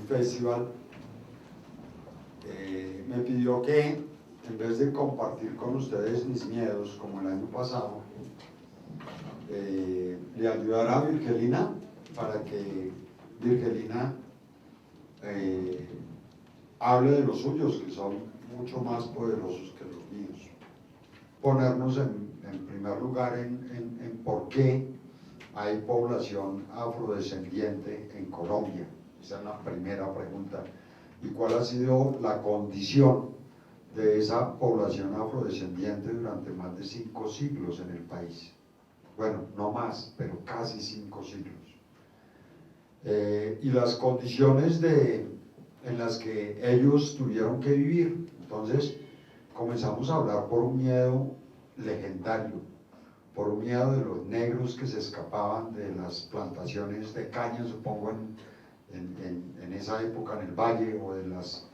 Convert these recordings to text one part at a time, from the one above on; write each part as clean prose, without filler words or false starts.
Festival, me pidió que, en vez de compartir con ustedes mis miedos, como el año pasado, le ayudara a Virgelina para que Virgelina hable de los suyos, que son mucho más poderosos que los míos. Ponernos en primer lugar en por qué hay población afrodescendiente en Colombia. Esa es la primera pregunta. ¿Y cuál ha sido la condición de esa población afrodescendiente durante más de 5 siglos en el país? Bueno, no más, pero casi 5 siglos. Y las condiciones en las que ellos tuvieron que vivir. Entonces comenzamos a hablar por un miedo legendario, por un miedo de los negros que se escapaban de las plantaciones de caña, supongo en esa época en el valle, o de las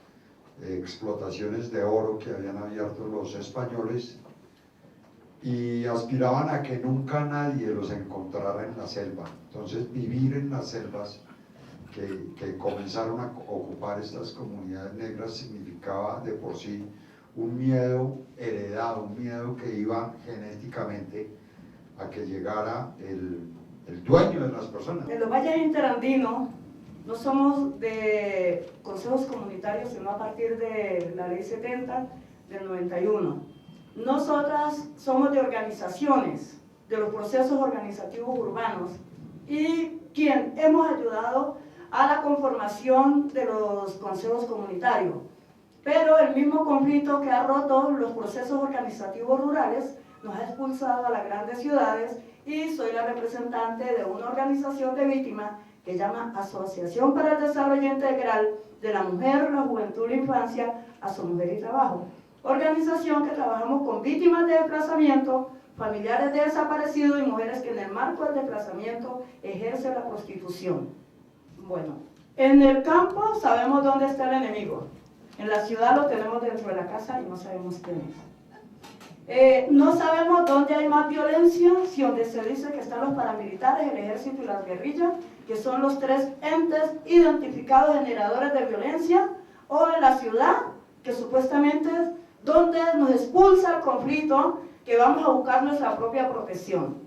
explotaciones de oro que habían abierto los españoles, y aspiraban a que nunca nadie los encontrara en la selva. Entonces vivir en las selvas que comenzaron a ocupar estas comunidades negras significaba de por sí un miedo heredado, un miedo que iba genéticamente a que llegara el dueño de las personas. En los valles interandinos no somos de consejos comunitarios, sino a partir de la ley 70 del 91. Nosotras somos de organizaciones, de los procesos organizativos urbanos, y quien hemos ayudado a la conformación de los consejos comunitarios. Pero el mismo conflicto que ha roto los procesos organizativos rurales nos ha expulsado a las grandes ciudades, y soy la representante de una organización de víctimas que se llama Asociación para el Desarrollo Integral de la Mujer, la Juventud y la Infancia, Asomujer y Trabajo. Organización que trabajamos con víctimas de desplazamiento, familiares de desaparecidos y mujeres que en el marco del desplazamiento ejercen la prostitución. Bueno, en el campo sabemos dónde está el enemigo. En la ciudad lo tenemos dentro de la casa y no sabemos quién es. No sabemos dónde hay más violencia, si donde se dice que están los paramilitares, el ejército y las guerrillas, que son los 3 entes identificados generadores de violencia, o en la ciudad, que supuestamente es donde nos expulsa el conflicto, que vamos a buscar nuestra propia protección.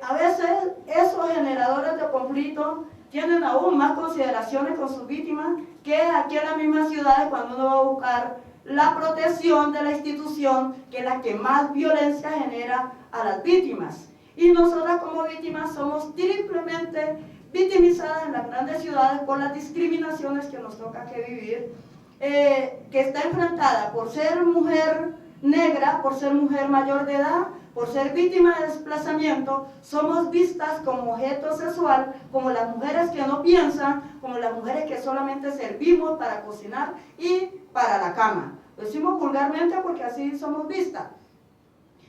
A veces esos generadores de conflicto tienen aún más consideraciones con sus víctimas que aquí en las mismas ciudades, cuando uno va a buscar la protección de la institución, que es la que más violencia genera a las víctimas. Y nosotras como víctimas somos triplemente victimizadas en las grandes ciudades por las discriminaciones que nos toca que vivir, que está enfrentada por ser mujer negra, por ser mujer mayor de edad, por ser víctima de desplazamiento. Somos vistas como objeto sexual, como las mujeres que no piensan, como las mujeres que solamente servimos para cocinar y para la cama. Lo decimos vulgarmente porque así somos vistas.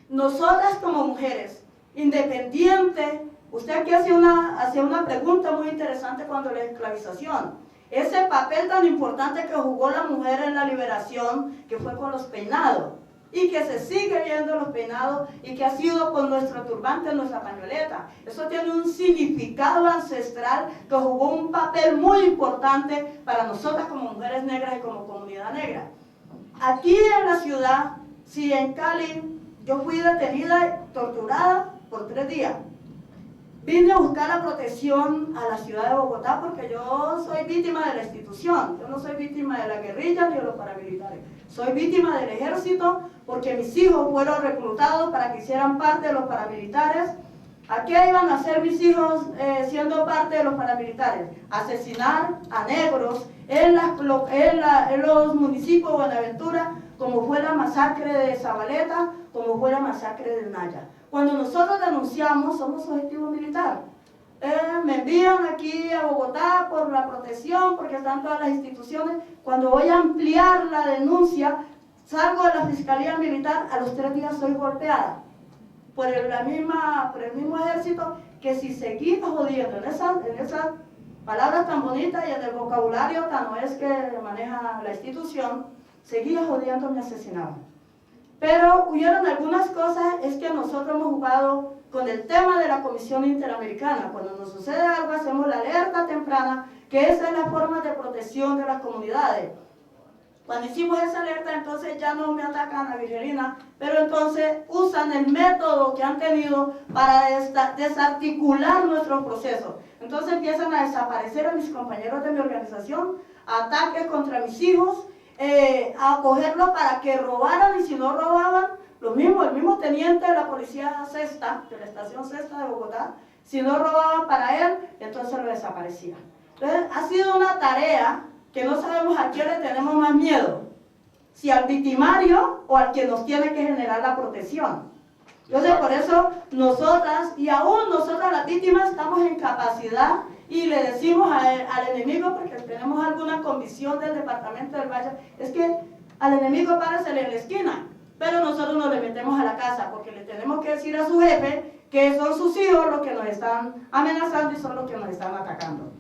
Nosotras como mujeres, independiente, usted aquí hacía una pregunta muy interesante cuando la esclavización. Ese papel tan importante que jugó la mujer en la liberación, que fue con los peinados, y que se sigue viendo los peinados, y que ha sido con nuestro turbante, nuestra pañoleta. Eso tiene un significado ancestral que jugó un papel muy importante para nosotras como mujeres negras y como comunidad negra. Aquí en la ciudad, sí, en Cali, yo fui detenida y torturada por 3 días. Vine a buscar la protección a la ciudad de Bogotá porque yo soy víctima de la institución. Yo no soy víctima de la guerrilla ni de los paramilitares. Soy víctima del ejército porque mis hijos fueron reclutados para que hicieran parte de los paramilitares. ¿A qué iban a hacer mis hijos siendo parte de los paramilitares? Asesinar a negros en los municipios de Buenaventura, como fue la masacre de Zabaleta, como fue la masacre de Naya. Cuando nosotros denunciamos, somos objetivo militar. Me envían aquí a Bogotá por la protección, porque están todas las instituciones. Cuando voy a ampliar la denuncia, salgo de la Fiscalía Militar, a los 3 días soy golpeada por el mismo ejército, que si seguís jodiendo en esas palabras tan bonitas y en el vocabulario tan es que maneja la institución, seguía jodiendo, me asesinaban. Pero hubieron algunas cosas, es que nosotros hemos jugado con el tema de la Comisión Interamericana. Cuando nos sucede algo, hacemos la alerta temprana que esa es la forma de protección de las comunidades. Cuando hicimos esa alerta, entonces ya no me atacan a Virgelina, pero entonces usan el método que han tenido para desarticular nuestro proceso. Entonces empiezan a desaparecer a mis compañeros de mi organización, ataques contra mis hijos, a cogerlos para que robaran, y si no robaban, el mismo teniente de la policía sexta, de la estación sexta de Bogotá, si no robaban para él, entonces lo desaparecían. Entonces ha sido una tarea que no sabemos a quién le tenemos más miedo, si al victimario o al que nos tiene que generar la protección. Entonces por eso nosotras, y aún nosotras las víctimas, estamos en capacidad y le decimos al enemigo, porque tenemos alguna comisión del departamento del Valle, es que al enemigo párasele en la esquina, pero nosotros nos le metemos a la casa, porque le tenemos que decir a su jefe que son sus hijos los que nos están amenazando y son los que nos están atacando.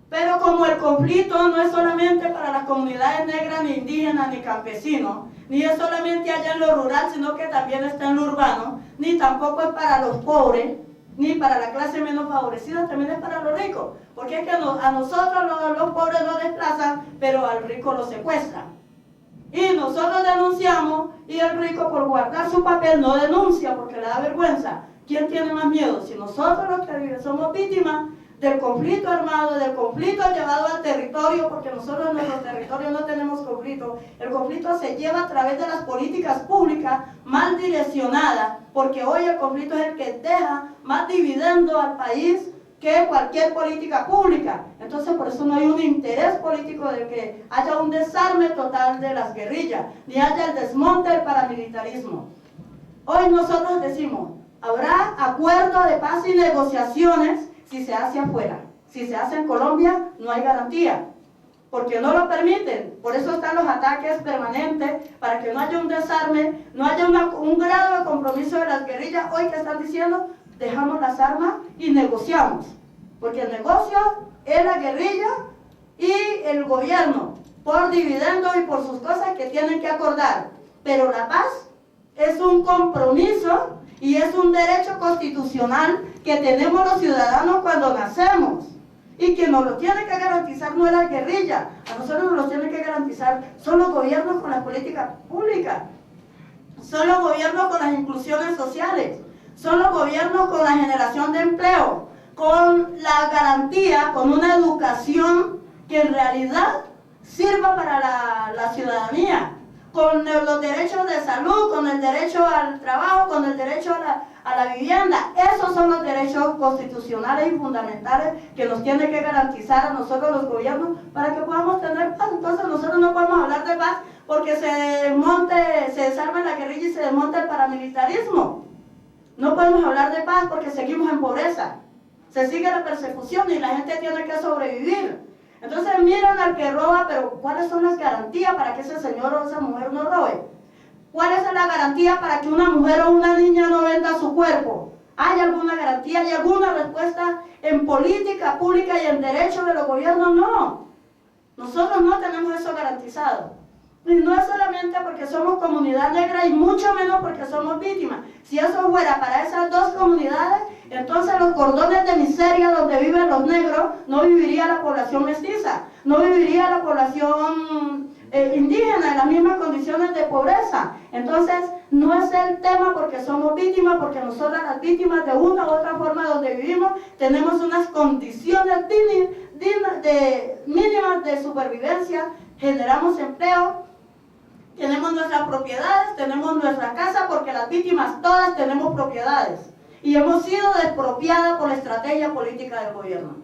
Pero como el conflicto no es solamente para las comunidades negras, ni indígenas, ni campesinos, ni es solamente allá en lo rural, sino que también está en lo urbano, ni tampoco es para los pobres, ni para la clase menos favorecida, también es para los ricos. Porque es que a nosotros los pobres nos desplazan, pero al rico lo secuestran. Y nosotros denunciamos, y el rico por guardar su papel no denuncia porque le da vergüenza. ¿Quién tiene más miedo? Si nosotros los que somos víctimas del conflicto armado, del conflicto llevado al territorio, porque nosotros en nuestro territorio no tenemos conflicto. El conflicto se lleva a través de las políticas públicas mal direccionadas, porque hoy el conflicto es el que deja más dividendo al país que cualquier política pública. Entonces por eso no hay un interés político de que haya un desarme total de las guerrillas, ni haya el desmonte del paramilitarismo. Hoy nosotros decimos, habrá acuerdo de paz y negociaciones si se hace afuera. Si se hace en Colombia, no hay garantía, porque no lo permiten. Por eso están los ataques permanentes, para que no haya un desarme, no haya un grado de compromiso de las guerrillas. Hoy que están diciendo, dejamos las armas y negociamos, porque el negocio es la guerrilla y el gobierno, por dividendos y por sus cosas que tienen que acordar. Pero la paz es un compromiso y es un derecho constitucional que tenemos los ciudadanos cuando nacemos, y que nos lo tiene que garantizar no es la guerrilla, a nosotros nos lo tienen que garantizar son los gobiernos con las políticas públicas, son los gobiernos con las inclusiones sociales, son los gobiernos con la generación de empleo, con la garantía, con una educación que en realidad sirva para la ciudadanía, con los derechos de salud, con el derecho al trabajo, con el derecho a la vivienda. Esos son los derechos constitucionales y fundamentales que nos tiene que garantizar a nosotros los gobiernos para que podamos tener paz. Entonces nosotros no podemos hablar de paz porque se desarme la guerrilla y se desmonte el paramilitarismo. No podemos hablar de paz porque seguimos en pobreza. Se sigue la persecución y la gente tiene que sobrevivir. Entonces miran al que roba, pero ¿cuáles son las garantías para que ese señor o esa mujer no robe? ¿Cuál es la garantía para que una mujer o una niña no venda su cuerpo? ¿Hay alguna garantía? ¿Hay alguna respuesta en política pública y en derecho de los gobiernos? No. Nosotros no tenemos eso garantizado. Y no es solamente porque somos comunidad negra y mucho menos porque somos víctimas. Si eso fuera para esas dos comunidades, entonces los cordones de miseria donde viven los negros, no viviría la población mestiza, no viviría la población indígena en las mismas condiciones de pobreza. Entonces no es el tema porque somos víctimas, porque nosotras las víctimas de una u otra forma donde vivimos tenemos unas condiciones mínimas de supervivencia, generamos empleo, tenemos nuestras propiedades, tenemos nuestra casa, porque las víctimas todas tenemos propiedades y hemos sido despropiadas por la estrategia política del gobierno.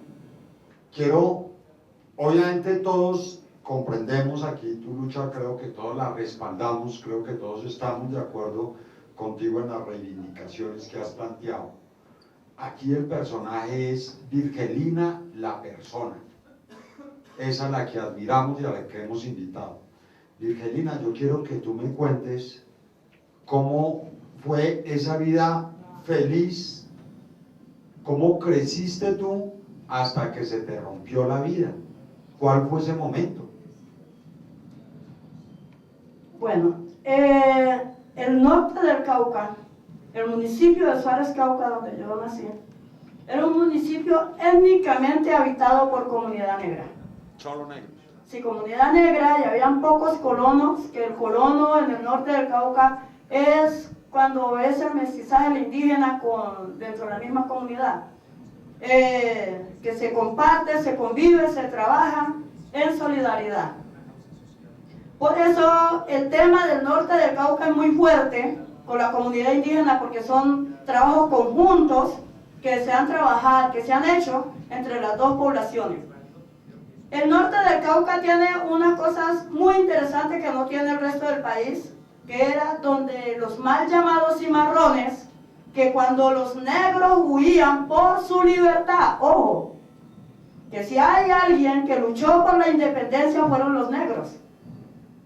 Obviamente todos comprendemos aquí tu lucha, creo que todos la respaldamos, creo que todos estamos de acuerdo contigo en las reivindicaciones que has planteado. Aquí el personaje es Virgelina, la persona, esa a la que admiramos y a la que hemos invitado. Virgelina, yo quiero que tú me cuentes cómo fue esa vida feliz, cómo creciste tú hasta que se te rompió la vida. ¿Cuál fue ese momento? Bueno, el norte del Cauca, el municipio de Suárez Cauca, donde yo nací, Era un municipio étnicamente habitado por comunidad negra. Solo negros. Sí, comunidad negra, y habían pocos colonos, que el colono en el norte del Cauca es cuando es el mestizaje del indígena dentro de la misma comunidad. Que se comparte, se convive, se trabaja en solidaridad. Por eso el tema del norte del Cauca es muy fuerte con la comunidad indígena, porque son trabajos conjuntos que se han trabajado, que se han hecho entre las dos poblaciones. El norte del Cauca tiene unas cosas muy interesantes que no tiene el resto del país, que era donde los mal llamados cimarrones, que cuando los negros huían por su libertad, ojo, que si hay alguien que luchó por la independencia fueron los negros,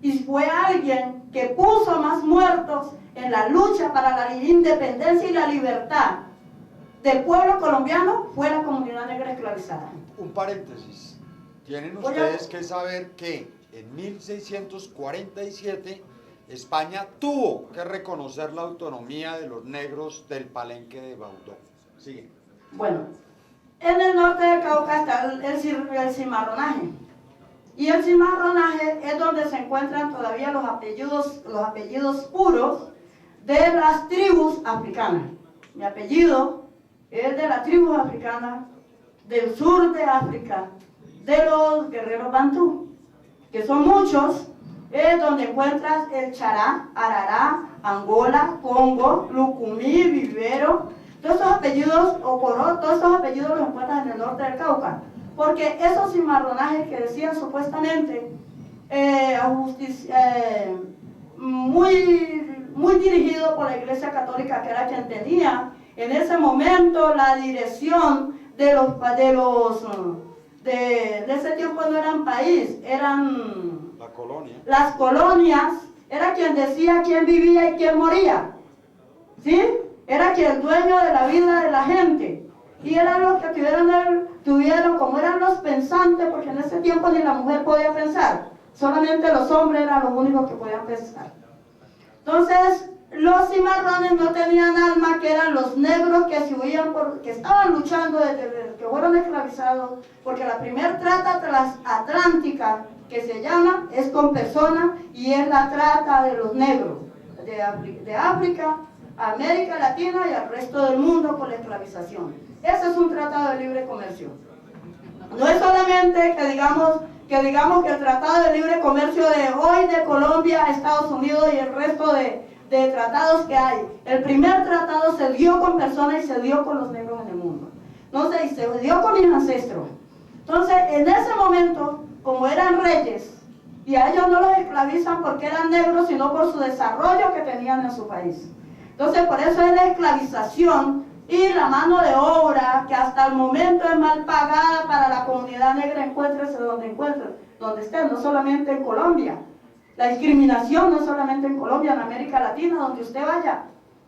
y fue alguien que puso más muertos en la lucha para la independencia y la libertad del pueblo colombiano, fue la comunidad negra esclavizada. Un paréntesis. Tienen ustedes que saber que en 1647 España tuvo que reconocer la autonomía de los negros del Palenque de Baudó. Sigue. Bueno, en el norte del Cauca está el cimarronaje. Y el cimarronaje es donde se encuentran todavía los apellidos puros de las tribus africanas. Mi apellido es de la tribu africana del sur de África, de los guerreros bantú, que son muchos, es donde encuentras el Chará, Arará, Angola, Congo, Lucumí, Vivero, todos esos apellidos, Ocoró, todos esos apellidos los encuentras en el norte del Cauca, porque esos cimarronajes que decían supuestamente muy dirigido por la Iglesia Católica, que era quien tenía en ese momento la dirección de ese tiempo no eran país, eran la colonia. Las colonias, era quien decía quién vivía y quién moría, ¿sí? Era quien el dueño de la vida de la gente, y eran los que tuvieron, como eran los pensantes, porque en ese tiempo ni la mujer podía pensar, solamente los hombres eran los únicos que podían pensar. Entonces, los cimarrones no tenían alma, que eran los negros que se huían, que estaban luchando desde que fueron esclavizados, porque la primera trata transatlántica que se llama es con personas, y es la trata de los negros de África, América Latina y al resto del mundo por la esclavización. Ese es un tratado de libre comercio. No es solamente que digamos que el tratado de libre comercio de hoy de Colombia, Estados Unidos y el resto de tratados que hay. El primer tratado se dio con personas y se dio con los negros en el mundo. Entonces, y se dio con mis ancestros. Entonces, en ese momento, como eran reyes, y a ellos no los esclavizan porque eran negros, sino por su desarrollo que tenían en su país. Entonces, por eso es la esclavización y la mano de obra, que hasta el momento es mal pagada para la comunidad negra, encuéntrese donde esté, no solamente en Colombia. La discriminación no solamente en Colombia, en América Latina, donde usted vaya.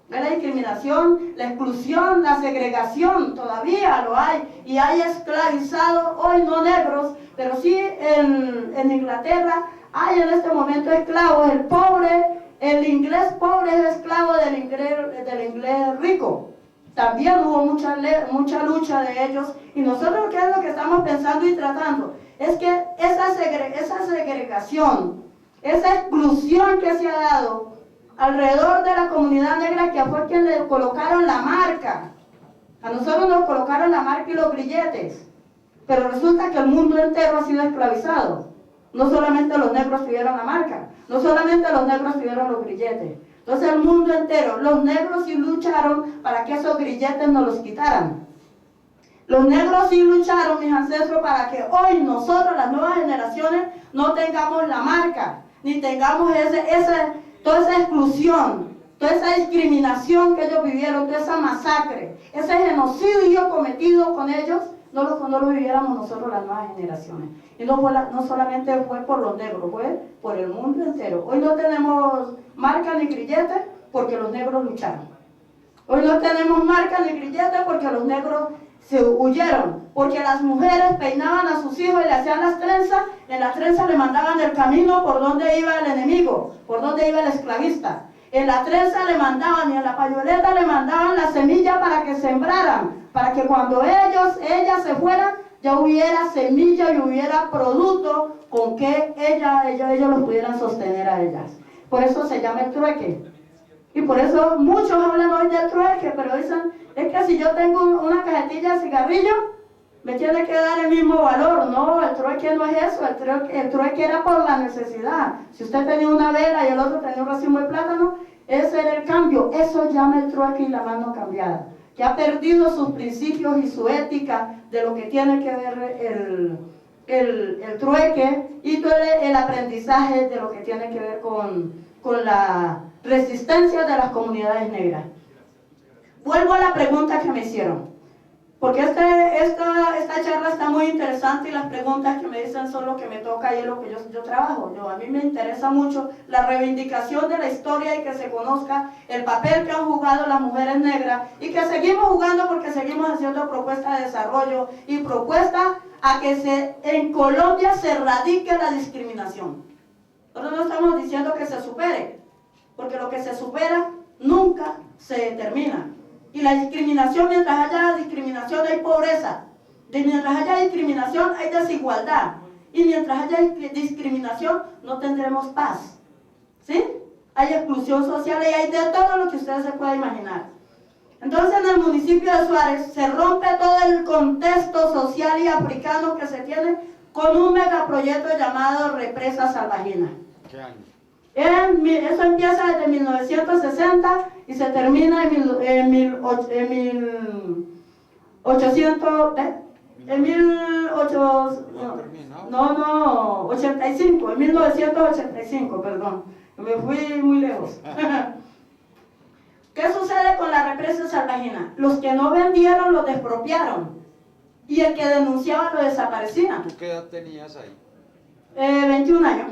La discriminación, la exclusión, la segregación, todavía lo hay. Y hay esclavizados, hoy no negros, pero sí en Inglaterra hay en este momento esclavos. El pobre, el inglés pobre es esclavo del inglés rico. También hubo mucha lucha de ellos. Y nosotros, ¿qué es lo que estamos pensando y tratando? Es que esa segregación, esa exclusión que se ha dado alrededor de la comunidad negra, que fue quien le colocaron la marca. A nosotros nos colocaron la marca y los grilletes, pero resulta que el mundo entero ha sido esclavizado. No solamente los negros tuvieron la marca, no solamente los negros tuvieron los grilletes. Entonces el mundo entero, los negros sí lucharon para que esos grilletes nos los quitaran. Los negros sí lucharon, mis ancestros, para que hoy nosotros, las nuevas generaciones, no tengamos la marca, ni tengamos toda esa exclusión, toda esa discriminación que ellos vivieron, toda esa masacre, ese genocidio cometido con ellos, no lo viviéramos nosotros, las nuevas generaciones. Y no solamente fue por los negros, fue por el mundo entero. Hoy no tenemos marca ni grillete porque los negros lucharon. Hoy no tenemos marca ni grillete porque los negros se huyeron, porque las mujeres peinaban a sus hijos y le hacían las trenzas, en las trenzas le mandaban el camino por donde iba el enemigo, por donde iba el esclavista. En la trenza le mandaban y en la pañoleta le mandaban la semilla para que sembraran, para que cuando ellas se fueran, ya hubiera semilla y hubiera producto con que ellos los pudieran sostener a ellas. Por eso se llama el trueque. Y por eso muchos hablan hoy del trueque, pero dicen, es que si yo tengo una cajetilla de cigarrillo, me tiene que dar el mismo valor. No, el trueque no es eso, el trueque era por la necesidad. Si usted tenía una vela y el otro tenía un racimo de plátano, ese era el cambio. Eso llama el trueque y la mano cambiada, que ha perdido sus principios y su ética de lo que tiene que ver el trueque y todo el aprendizaje de lo que tiene que ver con la resistencia de las comunidades negras. Vuelvo a la pregunta que me hicieron, porque esta charla está muy interesante y las preguntas que me dicen son lo que me toca y es lo que yo trabajo. A mí me interesa mucho la reivindicación de la historia y que se conozca el papel que han jugado las mujeres negras y que seguimos jugando porque seguimos haciendo propuestas de desarrollo y propuestas a que en Colombia se erradique la discriminación. Nosotros no estamos diciendo que se supere, porque lo que se supera nunca se termina. Y la discriminación, mientras haya discriminación hay pobreza, mientras haya discriminación hay desigualdad, y mientras haya discriminación no tendremos paz, ¿sí? Hay exclusión social y hay de todo lo que ustedes se puedan imaginar. Entonces en el municipio de Suárez se rompe todo el contexto social y africano que se tiene con un megaproyecto llamado Represa Salvajina. ¿Qué año? Eso empieza desde 1960 y se termina en 1985, perdón, me fui muy lejos. ¿Qué sucede con la represa salvajina? Los que no vendieron los despropiaron y el que denunciaba lo desaparecía. ¿Tú qué edad tenías ahí? 21 años.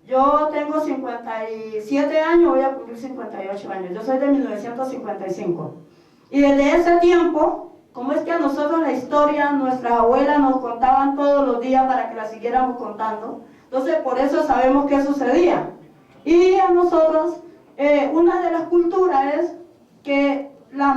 Yo tengo 57 años, voy a cumplir 58 años. Yo soy de 1955. Y desde ese tiempo, como es que a nosotros la historia, nuestras abuelas nos contaban todos los días para que la siguiéramos contando. Entonces, por eso sabemos qué sucedía. Y a nosotros, una de las culturas es que la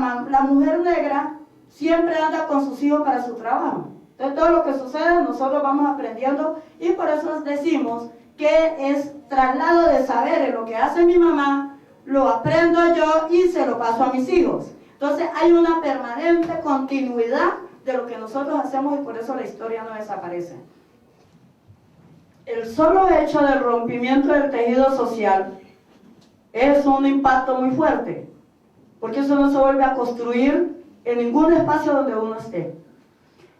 mujer negra siempre anda con sus hijos para su trabajo. Entonces, todo lo que sucede, nosotros vamos aprendiendo y por eso decimos que es traslado de saberes. Lo que hace mi mamá, lo aprendo yo y se lo paso a mis hijos. Entonces hay una permanente continuidad de lo que nosotros hacemos y por eso la historia no desaparece. El solo hecho del rompimiento del tejido social es un impacto muy fuerte, porque eso no se vuelve a construir en ningún espacio donde uno esté.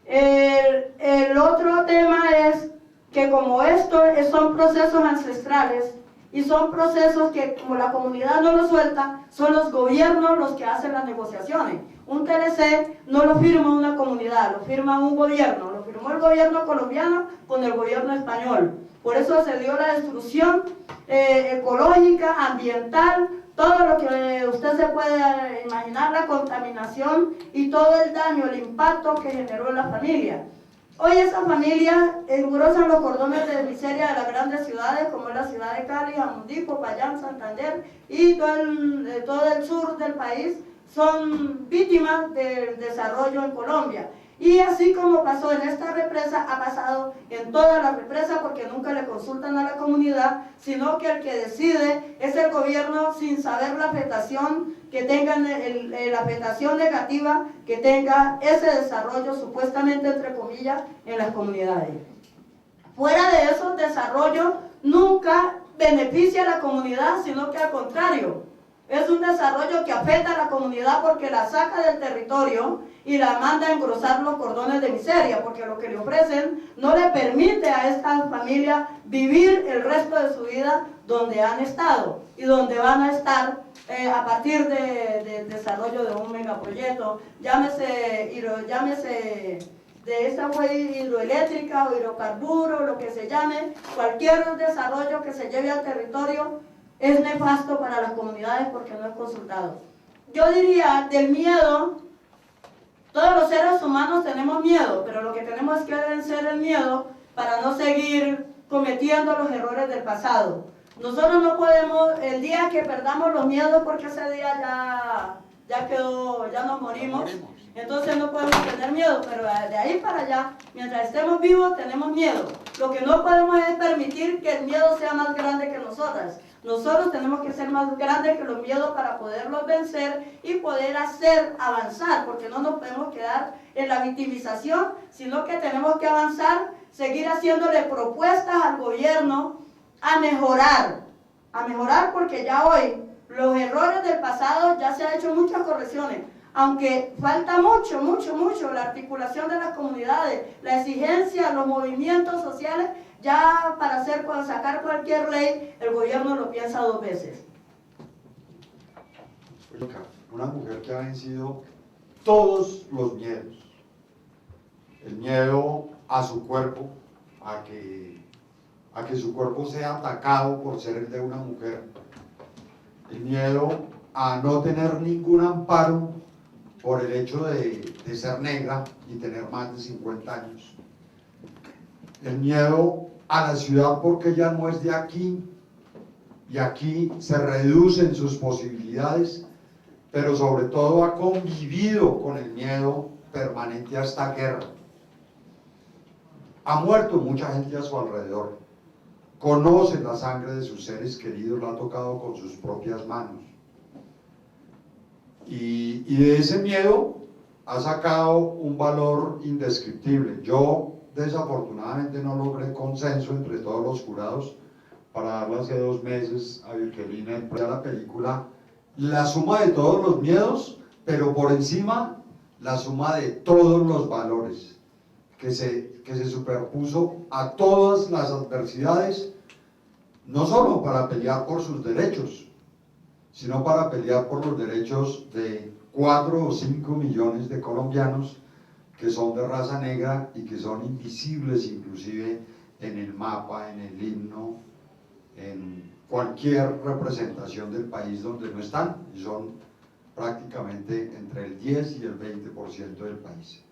El otro tema es que como esto son procesos ancestrales y son procesos que como la comunidad no lo suelta, son los gobiernos los que hacen las negociaciones. Un TLC no lo firma una comunidad, lo firma un gobierno, lo firmó el gobierno colombiano con el gobierno español. Por eso se dio la destrucción ecológica, ambiental, todo lo que usted se puede imaginar, la contaminación y todo el daño, el impacto que generó en la familia. Hoy esas familias engrosan los cordones de miseria de las grandes ciudades, como es la ciudad de Cali, Jamundí, Popayán, Santander y todo el sur del país, son víctimas del desarrollo en Colombia. Y así como pasó en esta represa, ha pasado en todas las represas porque nunca le consultan a la comunidad, sino que el que decide es el gobierno sin saber la afectación que tenga, la afectación negativa que tenga ese desarrollo supuestamente entre comillas en las comunidades. Fuera de esos desarrollos nunca beneficia a la comunidad, sino que al contrario, es un desarrollo que afecta a la comunidad porque la saca del territorio y la manda a engrosar los cordones de miseria, porque lo que le ofrecen no le permite a estas familias vivir el resto de su vida donde han estado y donde van a estar a partir del desarrollo de un megaproyecto, llámese de esta fue hidroeléctrica o hidrocarburo, lo que se llame, cualquier desarrollo que se lleve al territorio es nefasto para las comunidades porque no es consultado. Yo diría, del miedo, todos los seres humanos tenemos miedo, pero lo que tenemos es que vencer el miedo para no seguir cometiendo los errores del pasado. Nosotros no podemos, el día que perdamos los miedos, porque ese día ya quedó, ya nos morimos. Entonces no podemos tener miedo, pero de ahí para allá, mientras estemos vivos, tenemos miedo. Lo que no podemos es permitir que el miedo sea más grande que nosotras. Nosotros tenemos que ser más grandes que los miedos para poderlos vencer y poder hacer avanzar, porque no nos podemos quedar en la victimización, sino que tenemos que avanzar, seguir haciéndole propuestas al gobierno a mejorar porque ya hoy los errores del pasado ya se han hecho muchas correcciones, aunque falta mucho la articulación de las comunidades, la exigencia, los movimientos sociales. Ya para sacar cualquier ley, el gobierno lo piensa 2 veces. Una mujer que ha vencido todos los miedos. El miedo a su cuerpo, a que su cuerpo sea atacado por ser el de una mujer. El miedo a no tener ningún amparo por el hecho de ser negra y tener más de 50 años. El miedo a la ciudad porque ella no es de aquí y aquí se reducen sus posibilidades, pero sobre todo ha convivido con el miedo permanente a esta guerra. Ha muerto mucha gente a su alrededor, conoce la sangre de sus seres queridos, la ha tocado con sus propias manos y de ese miedo ha sacado un valor indescriptible. Yo desafortunadamente no logré consenso entre todos los jurados para darle hace 2 meses a Virgelina la película la suma de todos los miedos, pero por encima la suma de todos los valores que se superpuso a todas las adversidades, no solo para pelear por sus derechos, sino para pelear por los derechos de 4 o 5 millones de colombianos que son de raza negra y que son invisibles inclusive en el mapa, en el himno, en cualquier representación del país donde no están, y son prácticamente entre el 10 y el 20% del país.